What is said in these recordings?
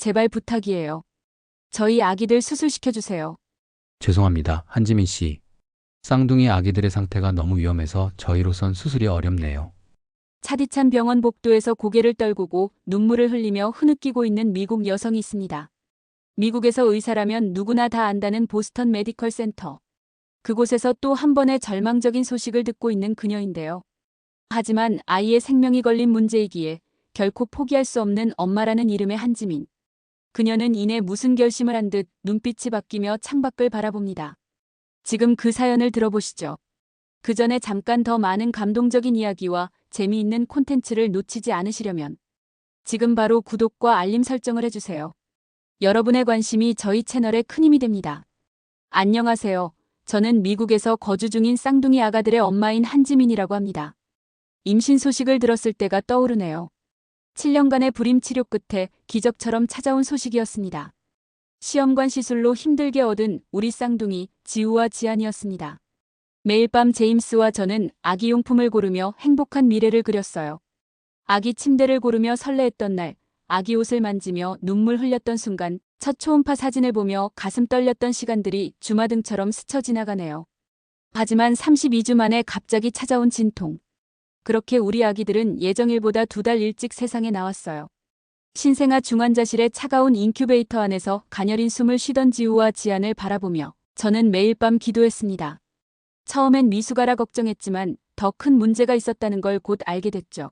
제발 부탁이에요. 저희 아기들 수술시켜주세요. 죄송합니다, 한지민 씨. 쌍둥이 아기들의 상태가 너무 위험해서 저희로선 수술이 어렵네요. 차디찬 병원 복도에서 고개를 떨구고 눈물을 흘리며 흐느끼고 있는 미국 여성이 있습니다. 미국에서 의사라면 누구나 다 안다는 보스턴 메디컬 센터. 그곳에서 또 한 번의 절망적인 소식을 듣고 있는 그녀인데요. 하지만 아이의 생명이 걸린 문제이기에 결코 포기할 수 없는 엄마라는 이름의 한지민. 그녀는 이내 무슨 결심을 한 듯 눈빛이 바뀌며 창밖을 바라봅니다. 지금 그 사연을 들어보시죠. 그 전에 잠깐 더 많은 감동적인 이야기와 재미있는 콘텐츠를 놓치지 않으시려면 지금 바로 구독과 알림 설정을 해주세요. 여러분의 관심이 저희 채널에 큰 힘이 됩니다. 안녕하세요. 저는 미국에서 거주 중인 쌍둥이 아가들의 엄마인 한지민이라고 합니다. 임신 소식을 들었을 때가 떠오르네요. 7년간의 불임 치료 끝에 기적처럼 찾아온 소식이었습니다. 시험관 시술로 힘들게 얻은 우리 쌍둥이 지우와 지안이었습니다. 매일 밤 제임스와 저는 아기 용품을 고르며 행복한 미래를 그렸어요. 아기 침대를 고르며 설레했던 날, 아기 옷을 만지며 눈물 흘렸던 순간, 첫 초음파 사진을 보며 가슴 떨렸던 시간들이 주마등처럼 스쳐 지나가네요. 하지만 32주 만에 갑자기 찾아온 진통. 그렇게 우리 아기들은 예정일보다 2달 일찍 세상에 나왔어요. 신생아 중환자실의 차가운 인큐베이터 안에서 가녀린 숨을 쉬던 지우와 지안을 바라보며 저는 매일 밤 기도했습니다. 처음엔 미숙아라 걱정했지만 더 큰 문제가 있었다는 걸 곧 알게 됐죠.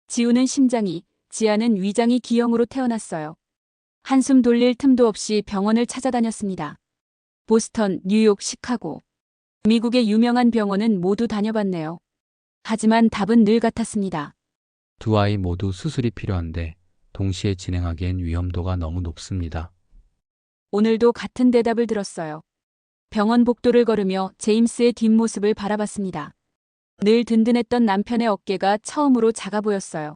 지우는 심장이, 지안은 위장이 기형으로 태어났어요. 한숨 돌릴 틈도 없이 병원을 찾아다녔습니다. 보스턴, 뉴욕, 시카고. 미국의 유명한 병원은 모두 다녀봤네요. 하지만 답은 늘 같았습니다. 두 아이 모두 수술이 필요한데 동시에 진행하기엔 위험도가 너무 높습니다. 오늘도 같은 대답을 들었어요. 병원 복도를 걸으며 제임스의 뒷모습을 바라봤습니다. 늘 든든했던 남편의 어깨가 처음으로 작아 보였어요.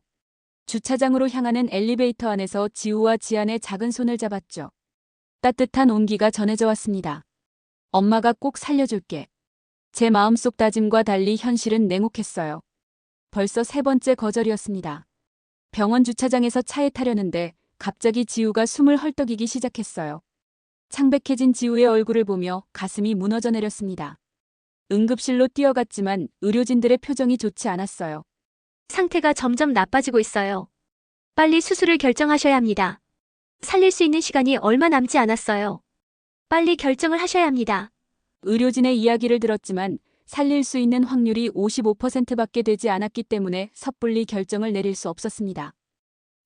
주차장으로 향하는 엘리베이터 안에서 지우와 지안의 작은 손을 잡았죠. 따뜻한 온기가 전해져 왔습니다. 엄마가 꼭 살려줄게. 제 마음속 다짐과 달리 현실은 냉혹했어요. 벌써 3번째 거절이었습니다. 병원 주차장에서 차에 타려는데 갑자기 지우가 숨을 헐떡이기 시작했어요. 창백해진 지우의 얼굴을 보며 가슴이 무너져 내렸습니다. 응급실로 뛰어갔지만 의료진들의 표정이 좋지 않았어요. 상태가 점점 나빠지고 있어요. 빨리 수술을 결정하셔야 합니다. 살릴 수 있는 시간이 얼마 남지 않았어요. 빨리 결정을 하셔야 합니다. 의료진의 이야기를 들었지만 살릴 수 있는 확률이 55%밖에 되지 않았기 때문에 섣불리 결정을 내릴 수 없었습니다.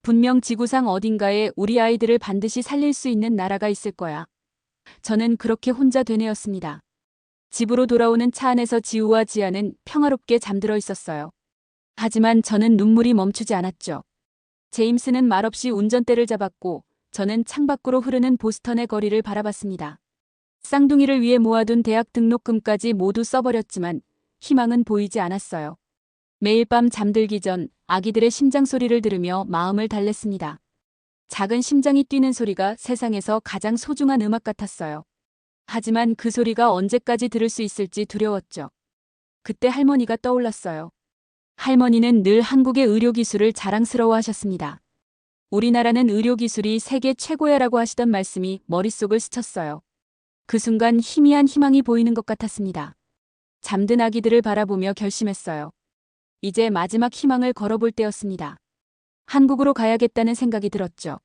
분명 지구상 어딘가에 우리 아이들을 반드시 살릴 수 있는 나라가 있을 거야. 저는 그렇게 혼자 되뇌었습니다. 집으로 돌아오는 차 안에서 지우와 지아는 평화롭게 잠들어 있었어요. 하지만 저는 눈물이 멈추지 않았죠. 제임스는 말없이 운전대를 잡았고 저는 창밖으로 흐르는 보스턴의 거리를 바라봤습니다. 쌍둥이를 위해 모아둔 대학 등록금까지 모두 써버렸지만 희망은 보이지 않았어요. 매일 밤 잠들기 전 아기들의 심장 소리를 들으며 마음을 달랬습니다. 작은 심장이 뛰는 소리가 세상에서 가장 소중한 음악 같았어요. 하지만 그 소리가 언제까지 들을 수 있을지 두려웠죠. 그때 할머니가 떠올랐어요. 할머니는 늘 한국의 의료기술을 자랑스러워하셨습니다. 우리나라는 의료기술이 세계 최고야라고 하시던 말씀이 머릿속을 스쳤어요. 그 순간 희미한 희망이 보이는 것 같았습니다. 잠든 아기들을 바라보며 결심했어요. 이제 마지막 희망을 걸어볼 때였습니다. 한국으로 가야겠다는 생각이 들었죠.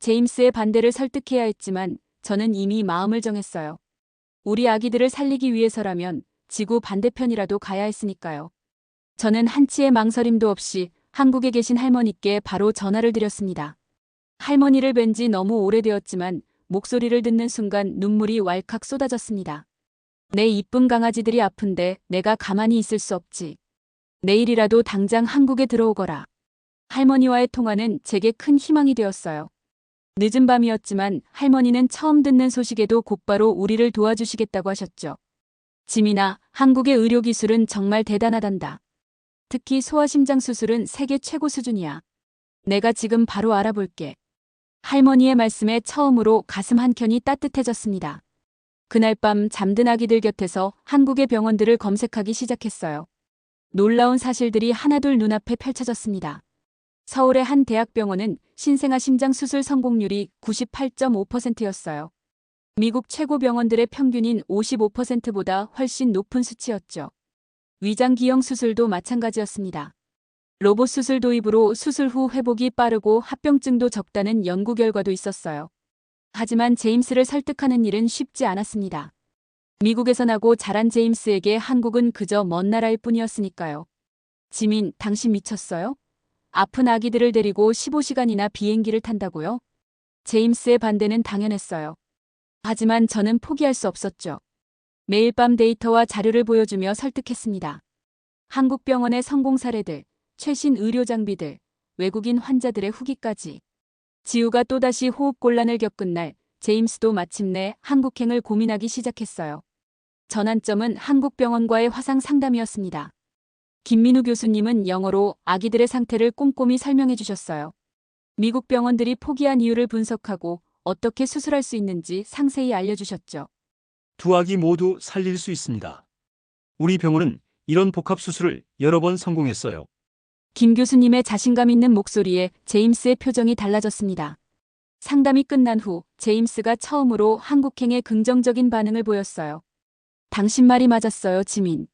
제임스의 반대를 설득해야 했지만 저는 이미 마음을 정했어요. 우리 아기들을 살리기 위해서라면 지구 반대편이라도 가야 했으니까요. 저는 한치의 망설임도 없이 한국에 계신 할머니께 바로 전화를 드렸습니다. 할머니를 뵌 지 너무 오래되었지만 목소리를 듣는 순간 눈물이 왈칵 쏟아졌습니다. 내 이쁜 강아지들이 아픈데 내가 가만히 있을 수 없지. 내일이라도 당장 한국에 들어오거라. 할머니와의 통화는 제게 큰 희망이 되었어요. 늦은 밤이었지만 할머니는 처음 듣는 소식에도 곧바로 우리를 도와주시겠다고 하셨죠. 지민아, 한국의 의료기술은 정말 대단하단다. 특히 소아심장 수술은 세계 최고 수준이야. 내가 지금 바로 알아볼게. 할머니의 말씀에 처음으로 가슴 한켠이 따뜻해졌습니다. 그날 밤 잠든 아기들 곁에서 한국의 병원들을 검색하기 시작했어요. 놀라운 사실들이 하나둘 눈앞에 펼쳐졌습니다. 서울의 한 대학병원은 신생아 심장 수술 성공률이 98.5%였어요. 미국 최고 병원들의 평균인 55%보다 훨씬 높은 수치였죠. 위장 기형 수술도 마찬가지였습니다. 로봇 수술 도입으로 수술 후 회복이 빠르고 합병증도 적다는 연구 결과도 있었어요. 하지만 제임스를 설득하는 일은 쉽지 않았습니다. 미국에서 나고 자란 제임스에게 한국은 그저 먼 나라일 뿐이었으니까요. 지민, 당신 미쳤어요? 아픈 아기들을 데리고 15시간이나 비행기를 탄다고요? 제임스의 반대는 당연했어요. 하지만 저는 포기할 수 없었죠. 매일 밤 데이터와 자료를 보여주며 설득했습니다. 한국 병원의 성공 사례들, 최신 의료 장비들, 외국인 환자들의 후기까지. 지우가 또다시 호흡곤란을 겪은 날, 제임스도 마침내 한국행을 고민하기 시작했어요. 전환점은 한국병원과의 화상 상담이었습니다. 김민우 교수님은 영어로 아기들의 상태를 꼼꼼히 설명해 주셨어요. 미국 병원들이 포기한 이유를 분석하고 어떻게 수술할 수 있는지 상세히 알려주셨죠. 두 아기 모두 살릴 수 있습니다. 우리 병원은 이런 복합 수술을 여러 번 성공했어요. 김 교수님의 자신감 있는 목소리에 제임스의 표정이 달라졌습니다. 상담이 끝난 후 제임스가 처음으로 한국행에 긍정적인 반응을 보였어요. 당신 말이 맞았어요, 지민.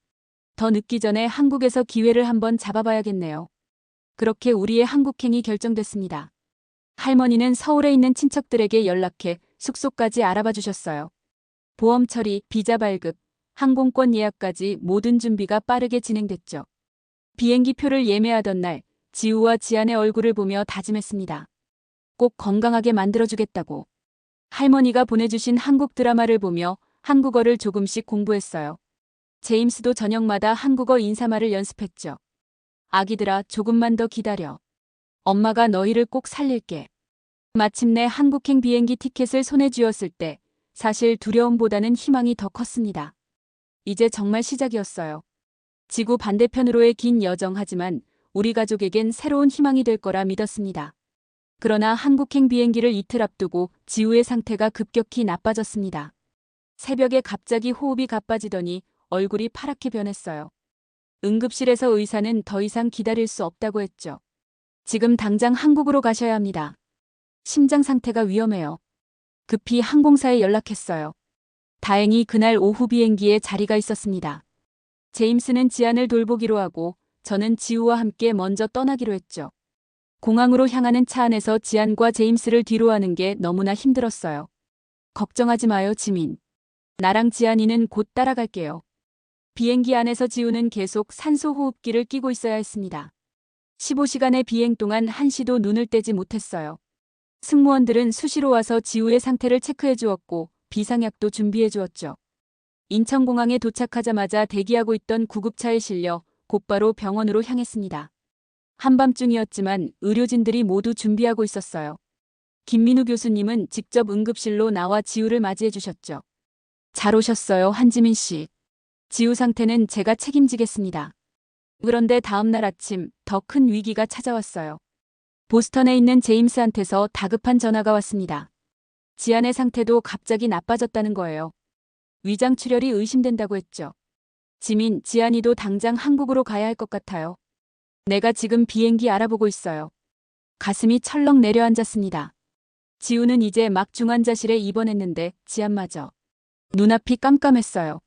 더 늦기 전에 한국에서 기회를 한번 잡아봐야겠네요. 그렇게 우리의 한국행이 결정됐습니다. 할머니는 서울에 있는 친척들에게 연락해 숙소까지 알아봐 주셨어요. 보험 처리, 비자 발급, 항공권 예약까지 모든 준비가 빠르게 진행됐죠. 비행기 표를 예매하던 날, 지우와 지안의 얼굴을 보며 다짐했습니다. 꼭 건강하게 만들어주겠다고. 할머니가 보내주신 한국 드라마를 보며 한국어를 조금씩 공부했어요. 제임스도 저녁마다 한국어 인사말을 연습했죠. 아기들아, 조금만 더 기다려. 엄마가 너희를 꼭 살릴게. 마침내 한국행 비행기 티켓을 손에 쥐었을 때 사실 두려움보다는 희망이 더 컸습니다. 이제 정말 시작이었어요. 지구 반대편으로의 긴 여정 하지만 우리 가족에겐 새로운 희망이 될 거라 믿었습니다. 그러나 한국행 비행기를 이틀 앞두고 지우의 상태가 급격히 나빠졌습니다. 새벽에 갑자기 호흡이 가빠지더니 얼굴이 파랗게 변했어요. 응급실에서 의사는 더 이상 기다릴 수 없다고 했죠. 지금 당장 한국으로 가셔야 합니다. 심장 상태가 위험해요. 급히 항공사에 연락했어요. 다행히 그날 오후 비행기에 자리가 있었습니다. 제임스는 지안을 돌보기로 하고 저는 지우와 함께 먼저 떠나기로 했죠. 공항으로 향하는 차 안에서 지안과 제임스를 뒤로하는 게 너무나 힘들었어요. 걱정하지 마요, 지민. 나랑 지안이는 곧 따라갈게요. 비행기 안에서 지우는 계속 산소 호흡기를 끼고 있어야 했습니다. 15시간의 비행 동안 한시도 눈을 떼지 못했어요. 승무원들은 수시로 와서 지우의 상태를 체크해 주었고 비상약도 준비해 주었죠. 인천공항에 도착하자마자 대기하고 있던 구급차에 실려 곧바로 병원으로 향했습니다. 한밤중이었지만 의료진들이 모두 준비하고 있었어요. 김민우 교수님은 직접 응급실로 나와 지우를 맞이해 주셨죠. 잘 오셨어요, 한지민 씨. 지우 상태는 제가 책임지겠습니다. 그런데 다음 날 아침 더 큰 위기가 찾아왔어요. 보스턴에 있는 제임스한테서 다급한 전화가 왔습니다. 지안의 상태도 갑자기 나빠졌다는 거예요. 위장 출혈이 의심된다고 했죠. 지민, 지안이도 당장 한국으로 가야 할 것 같아요. 내가 지금 비행기 알아보고 있어요. 가슴이 철렁 내려앉았습니다. 지우는 이제 막 중환자실에 입원했는데 지안마저 눈앞이 깜깜했어요.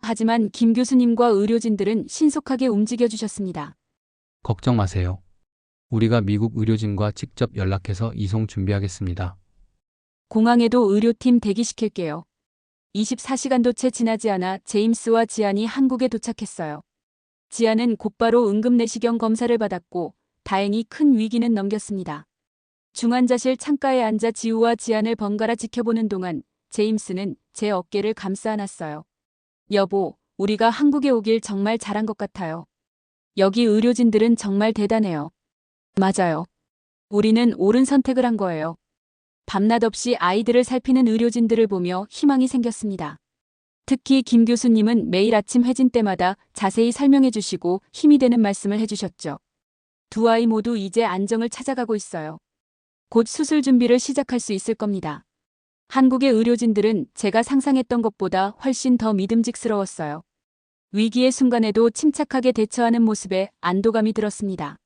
하지만 김 교수님과 의료진들은 신속하게 움직여주셨습니다. 걱정 마세요. 우리가 미국 의료진과 직접 연락해서 이송 준비하겠습니다. 공항에도 의료팀 대기시킬게요. 24시간도 채 지나지 않아 제임스와 지안이 한국에 도착했어요. 지안은 곧바로 응급내시경 검사를 받았고 다행히 큰 위기는 넘겼습니다. 중환자실 창가에 앉아 지우와 지안을 번갈아 지켜보는 동안 제임스는 제 어깨를 감싸 안았어요. 여보, 우리가 한국에 오길 정말 잘한 것 같아요. 여기 의료진들은 정말 대단해요. 맞아요. 우리는 옳은 선택을 한 거예요. 밤낮 없이 아이들을 살피는 의료진들을 보며 희망이 생겼습니다. 특히 김 교수님은 매일 아침 회진 때마다 자세히 설명해 주시고 힘이 되는 말씀을 해주셨죠. 두 아이 모두 이제 안정을 찾아가고 있어요. 곧 수술 준비를 시작할 수 있을 겁니다. 한국의 의료진들은 제가 상상했던 것보다 훨씬 더 믿음직스러웠어요. 위기의 순간에도 침착하게 대처하는 모습에 안도감이 들었습니다.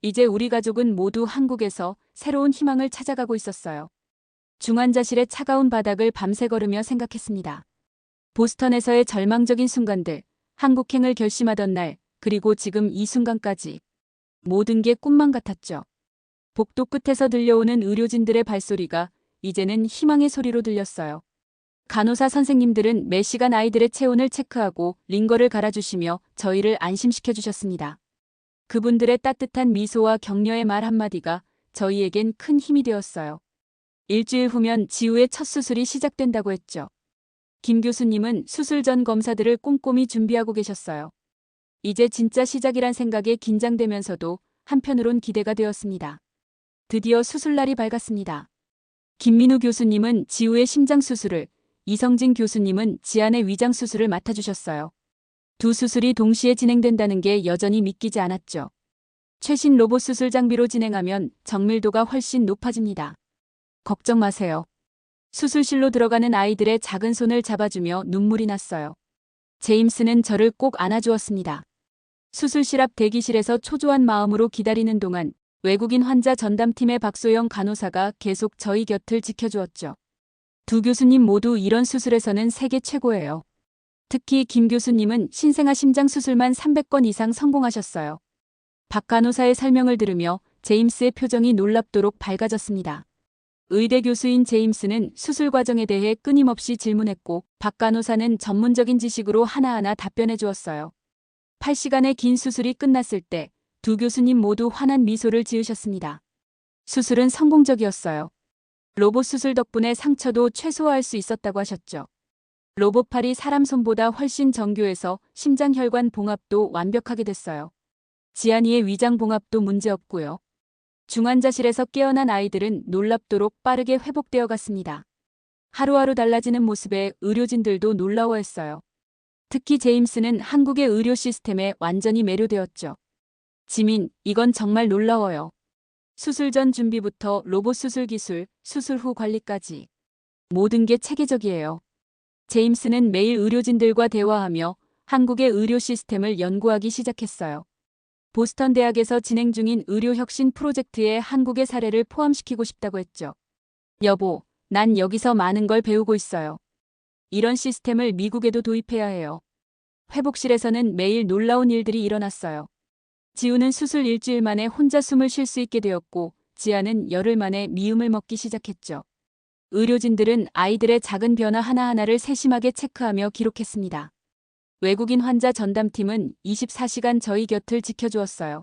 이제 우리 가족은 모두 한국에서 새로운 희망을 찾아가고 있었어요. 중환자실의 차가운 바닥을 밤새 걸으며 생각했습니다. 보스턴에서의 절망적인 순간들, 한국행을 결심하던 날, 그리고 지금 이 순간까지. 모든 게 꿈만 같았죠. 복도 끝에서 들려오는 의료진들의 발소리가 이제는 희망의 소리로 들렸어요. 간호사 선생님들은 매 시간 아이들의 체온을 체크하고 링거를 갈아주시며 저희를 안심시켜 주셨습니다. 그분들의 따뜻한 미소와 격려의 말 한마디가 저희에겐 큰 힘이 되었어요. 일주일 후면 지우의 첫 수술이 시작된다고 했죠. 김 교수님은 수술 전 검사들을 꼼꼼히 준비하고 계셨어요. 이제 진짜 시작이란 생각에 긴장되면서도 한편으론 기대가 되었습니다. 드디어 수술날이 밝았습니다. 김민우 교수님은 지우의 심장 수술을, 이성진 교수님은 지안의 위장 수술을 맡아주셨어요. 두 수술이 동시에 진행된다는 게 여전히 믿기지 않았죠. 최신 로봇 수술 장비로 진행하면 정밀도가 훨씬 높아집니다. 걱정 마세요. 수술실로 들어가는 아이들의 작은 손을 잡아주며 눈물이 났어요. 제임스는 저를 꼭 안아주었습니다. 수술실 앞 대기실에서 초조한 마음으로 기다리는 동안 외국인 환자 전담팀의 박소영 간호사가 계속 저희 곁을 지켜주었죠. 두 교수님 모두 이런 수술에서는 세계 최고예요. 특히 김 교수님은 신생아 심장 수술만 300건 이상 성공하셨어요. 박 간호사의 설명을 들으며 제임스의 표정이 놀랍도록 밝아졌습니다. 의대 교수인 제임스는 수술 과정에 대해 끊임없이 질문했고 박 간호사는 전문적인 지식으로 하나하나 답변해 주었어요. 8시간의 긴 수술이 끝났을 때 두 교수님 모두 환한 미소를 지으셨습니다. 수술은 성공적이었어요. 로봇 수술 덕분에 상처도 최소화할 수 있었다고 하셨죠. 로봇팔이 사람 손보다 훨씬 정교해서 심장혈관 봉합도 완벽하게 됐어요. 지안이의 위장 봉합도 문제없고요. 중환자실에서 깨어난 아이들은 놀랍도록 빠르게 회복되어 갔습니다. 하루하루 달라지는 모습에 의료진들도 놀라워했어요. 특히 제임스는 한국의 의료 시스템에 완전히 매료되었죠. 지민, 이건 정말 놀라워요. 수술 전 준비부터 로봇 수술 기술, 수술 후 관리까지. 모든 게 체계적이에요. 제임스는 매일 의료진들과 대화하며 한국의 의료 시스템을 연구하기 시작했어요. 보스턴 대학에서 진행 중인 의료 혁신 프로젝트에 한국의 사례를 포함시키고 싶다고 했죠. 여보, 난 여기서 많은 걸 배우고 있어요. 이런 시스템을 미국에도 도입해야 해요. 회복실에서는 매일 놀라운 일들이 일어났어요. 지우는 수술 일주일 만에 혼자 숨을 쉴 수 있게 되었고 지아는 열흘 만에 미음을 먹기 시작했죠. 의료진들은 아이들의 작은 변화 하나하나를 세심하게 체크하며 기록했습니다. 외국인 환자 전담팀은 24시간 저희 곁을 지켜주었어요.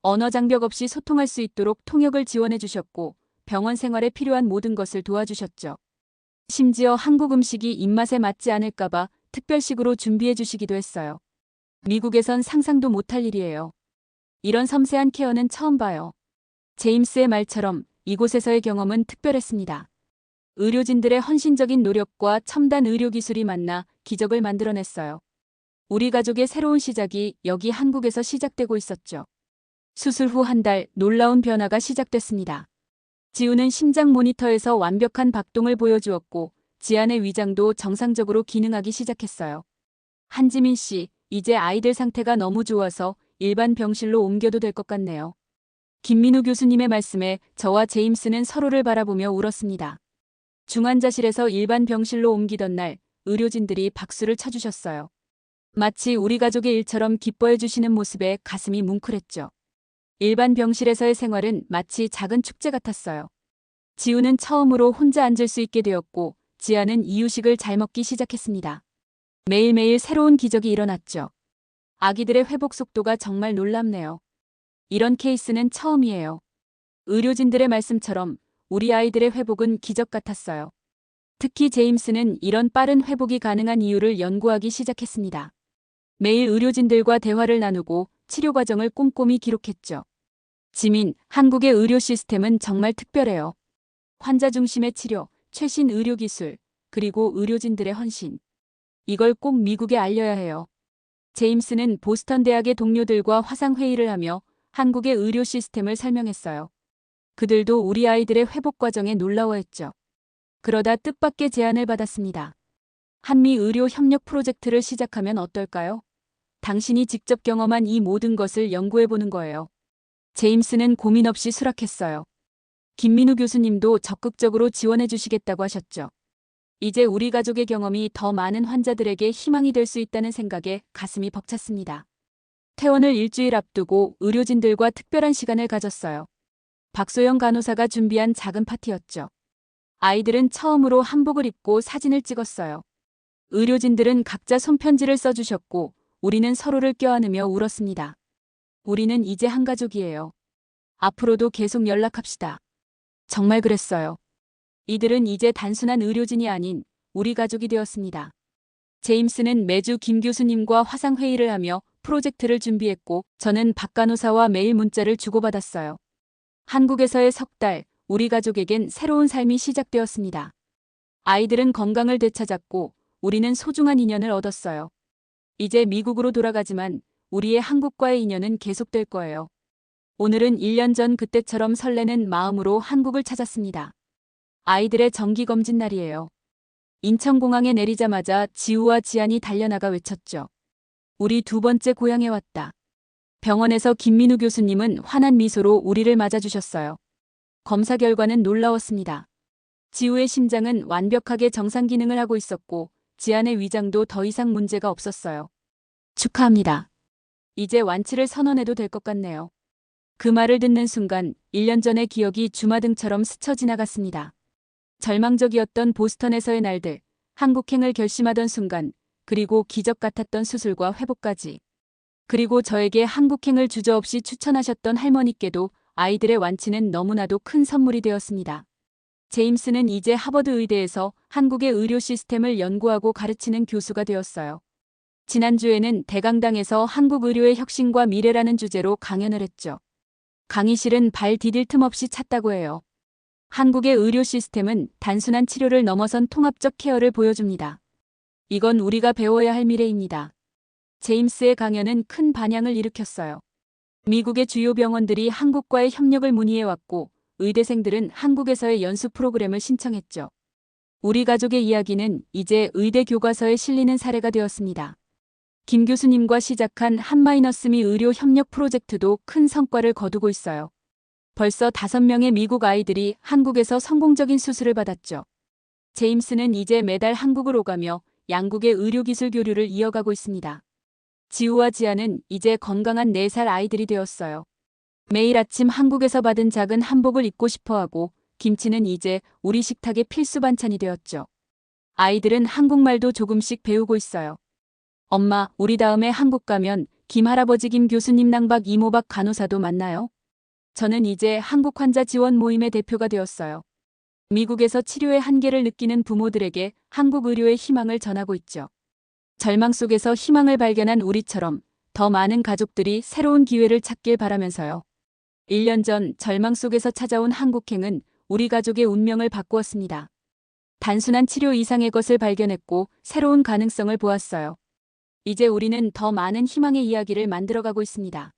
언어 장벽 없이 소통할 수 있도록 통역을 지원해 주셨고 병원 생활에 필요한 모든 것을 도와주셨죠. 심지어 한국 음식이 입맛에 맞지 않을까봐 특별식으로 준비해 주시기도 했어요. 미국에선 상상도 못할 일이에요. 이런 섬세한 케어는 처음 봐요. 제임스의 말처럼 이곳에서의 경험은 특별했습니다. 의료진들의 헌신적인 노력과 첨단 의료 기술이 만나 기적을 만들어냈어요. 우리 가족의 새로운 시작이 여기 한국에서 시작되고 있었죠. 수술 후 한 달 놀라운 변화가 시작됐습니다. 지우는 심장 모니터에서 완벽한 박동을 보여주었고 지안의 위장도 정상적으로 기능하기 시작했어요. 한지민 씨, 이제 아이들 상태가 너무 좋아서 일반 병실로 옮겨도 될 것 같네요. 김민우 교수님의 말씀에 저와 제임스는 서로를 바라보며 울었습니다. 중환자실에서 일반 병실로 옮기던 날 의료진들이 박수를 쳐주셨어요. 마치 우리 가족의 일처럼 기뻐해 주시는 모습에 가슴이 뭉클했죠. 일반 병실에서의 생활은 마치 작은 축제 같았어요. 지우는 처음으로 혼자 앉을 수 있게 되었고 지아는 이유식을 잘 먹기 시작했습니다. 매일매일 새로운 기적이 일어났죠. 아기들의 회복 속도가 정말 놀랍네요. 이런 케이스는 처음이에요. 의료진들의 말씀처럼 우리 아이들의 회복은 기적 같았어요. 특히 제임스는 이런 빠른 회복이 가능한 이유를 연구하기 시작했습니다. 매일 의료진들과 대화를 나누고 치료 과정을 꼼꼼히 기록했죠. 지민, 한국의 의료 시스템은 정말 특별해요. 환자 중심의 치료, 최신 의료 기술, 그리고 의료진들의 헌신. 이걸 꼭 미국에 알려야 해요. 제임스는 보스턴 대학의 동료들과 화상회의를 하며 한국의 의료 시스템을 설명했어요. 그들도 우리 아이들의 회복 과정에 놀라워했죠. 그러다 뜻밖의 제안을 받았습니다. 한미 의료 협력 프로젝트를 시작하면 어떨까요? 당신이 직접 경험한 이 모든 것을 연구해보는 거예요. 제임스는 고민 없이 수락했어요. 김민우 교수님도 적극적으로 지원해 주시겠다고 하셨죠. 이제 우리 가족의 경험이 더 많은 환자들에게 희망이 될 수 있다는 생각에 가슴이 벅찼습니다. 퇴원을 일주일 앞두고 의료진들과 특별한 시간을 가졌어요. 박소영 간호사가 준비한 작은 파티였죠. 아이들은 처음으로 한복을 입고 사진을 찍었어요. 의료진들은 각자 손편지를 써주셨고 우리는 서로를 껴안으며 울었습니다. 우리는 이제 한 가족이에요. 앞으로도 계속 연락합시다. 정말 그랬어요. 이들은 이제 단순한 의료진이 아닌 우리 가족이 되었습니다. 제임스는 매주 김 교수님과 화상회의를 하며 프로젝트를 준비했고 저는 박 간호사와 매일 문자를 주고받았어요. 한국에서의 석 달, 우리 가족에겐 새로운 삶이 시작되었습니다. 아이들은 건강을 되찾았고 우리는 소중한 인연을 얻었어요. 이제 미국으로 돌아가지만 우리의 한국과의 인연은 계속될 거예요. 오늘은 1년 전 그때처럼 설레는 마음으로 한국을 찾았습니다. 아이들의 정기검진 날이에요. 인천공항에 내리자마자 지우와 지안이 달려나가 외쳤죠. 우리 두 번째 고향에 왔다. 병원에서 김민우 교수님은 환한 미소로 우리를 맞아주셨어요. 검사 결과는 놀라웠습니다. 지우의 심장은 완벽하게 정상 기능을 하고 있었고 지안의 위장도 더 이상 문제가 없었어요. 축하합니다. 이제 완치를 선언해도 될 것 같네요. 그 말을 듣는 순간 1년 전의 기억이 주마등처럼 스쳐 지나갔습니다. 절망적이었던 보스턴에서의 날들, 한국행을 결심하던 순간, 그리고 기적 같았던 수술과 회복까지. 그리고 저에게 한국행을 주저없이 추천하셨던 할머니께도 아이들의 완치는 너무나도 큰 선물이 되었습니다. 제임스는 이제 하버드 의대에서 한국의 의료 시스템을 연구하고 가르치는 교수가 되었어요. 지난주에는 대강당에서 한국 의료의 혁신과 미래라는 주제로 강연을 했죠. 강의실은 발 디딜 틈 없이 찼다고 해요. 한국의 의료 시스템은 단순한 치료를 넘어선 통합적 케어를 보여줍니다. 이건 우리가 배워야 할 미래입니다. 제임스의 강연은 큰 반향을 일으켰어요. 미국의 주요 병원들이 한국과의 협력을 문의해왔고 의대생들은 한국에서의 연수 프로그램을 신청했죠. 우리 가족의 이야기는 이제 의대 교과서에 실리는 사례가 되었습니다. 김 교수님과 시작한 한마이너스미 의료 협력 프로젝트도 큰 성과를 거두고 있어요. 벌써 5명의 미국 아이들이 한국에서 성공적인 수술을 받았죠. 제임스는 이제 매달 한국을 오가며 양국의 의료기술 교류를 이어가고 있습니다. 지우와 지아는 이제 건강한 4살 아이들이 되었어요. 매일 아침 한국에서 받은 작은 한복을 입고 싶어하고 김치는 이제 우리 식탁의 필수 반찬이 되었죠. 아이들은 한국말도 조금씩 배우고 있어요. 엄마, 우리 다음에 한국 가면 김 할아버지 김 교수님 낭박 이모박 간호사도 만나요? 저는 이제 한국 환자 지원 모임의 대표가 되었어요. 미국에서 치료의 한계를 느끼는 부모들에게 한국 의료의 희망을 전하고 있죠. 절망 속에서 희망을 발견한 우리처럼 더 많은 가족들이 새로운 기회를 찾길 바라면서요. 1년 전 절망 속에서 찾아온 한국행은 우리 가족의 운명을 바꾸었습니다. 단순한 치료 이상의 것을 발견했고 새로운 가능성을 보았어요. 이제 우리는 더 많은 희망의 이야기를 만들어가고 있습니다.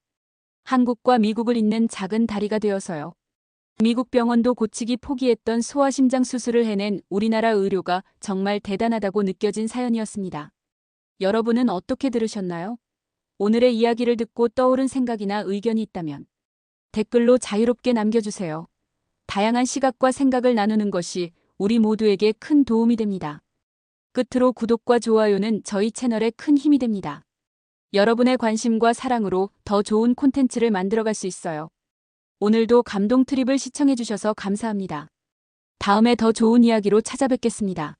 한국과 미국을 잇는 작은 다리가 되어서요. 미국 병원도 고치기 포기했던 소아심장 수술을 해낸 우리나라 의료가 정말 대단하다고 느껴진 사연이었습니다. 여러분은 어떻게 들으셨나요? 오늘의 이야기를 듣고 떠오른 생각이나 의견이 있다면 댓글로 자유롭게 남겨주세요. 다양한 시각과 생각을 나누는 것이 우리 모두에게 큰 도움이 됩니다. 끝으로 구독과 좋아요는 저희 채널에 큰 힘이 됩니다. 여러분의 관심과 사랑으로 더 좋은 콘텐츠를 만들어갈 수 있어요. 오늘도 감동 트립을 시청해주셔서 감사합니다. 다음에 더 좋은 이야기로 찾아뵙겠습니다.